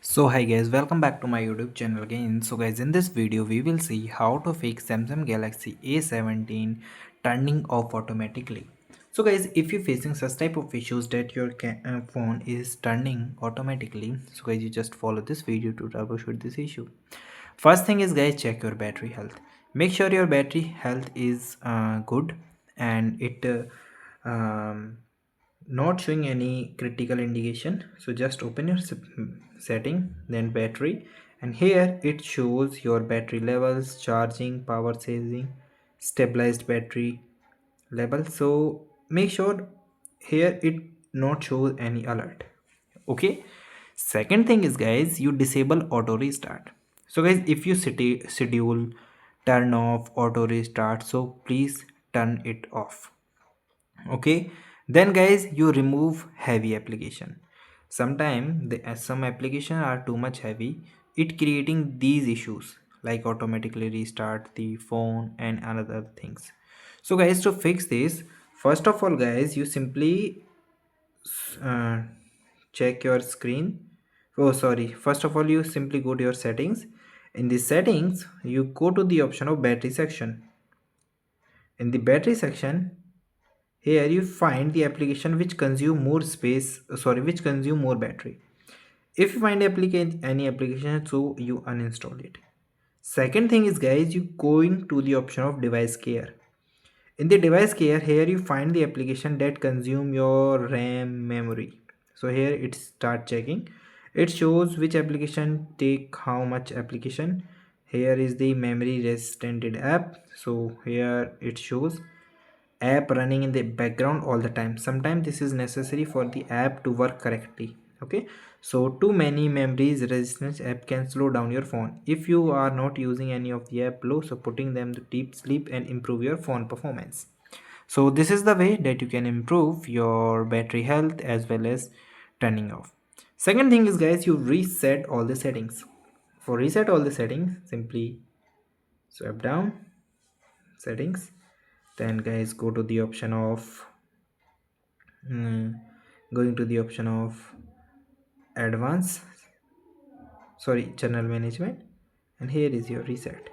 So hi guys, welcome back to my YouTube channel again. So guys, in this video we will see how to fix Samsung Galaxy A17 turning off automatically. So guys, if you're facing such type of issues that your phone is turning automatically, so guys you just follow this video to troubleshoot this issue. First thing is guys, check your battery health. Make sure your battery health is good and it not showing any critical indication. So just open your setting, then battery, and here it shows your battery levels, charging, power saving, stabilized battery level. So make sure here it not shows any alert. Okay, second thing is guys, you disable auto restart. So guys, if you schedule turn off auto restart, so please turn it off. Okay, then guys, you remove heavy application. Sometimes some application are too much heavy, it creating these issues like automatically restart the phone and another things. So guys, to fix this, first of all guys, you simply uh, check your screen. Oh sorry, first of all you simply go to your settings. In the settings you go to the option of battery section. In the battery section, here you find the application which consume more space, which consume more battery. If you find any application, so you uninstall it. Second thing is guys, you going to the option of device care. In the device care, here you find the application that consume your RAM memory. So here it start checking. It shows which application take how much application. Here is the memory resistant app. So here it shows app running in the background all the time. Sometimes this is necessary for the app to work correctly. Okay, so too many memories resistance app can slow down your phone if you are not using any of the app low, so putting them to deep sleep and improve your phone performance. So this is the way that you can improve your battery health as well as turning off. Second thing is guys, you reset all the settings. For reset all the settings, simply swipe down settings, then guys go to the option of mm, going to the option of advanced, channel management, and here is your reset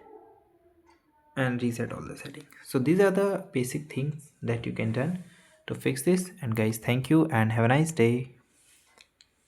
and reset all the settings. So these are the basic things that you can done to fix this. And guys, thank you and have a nice day.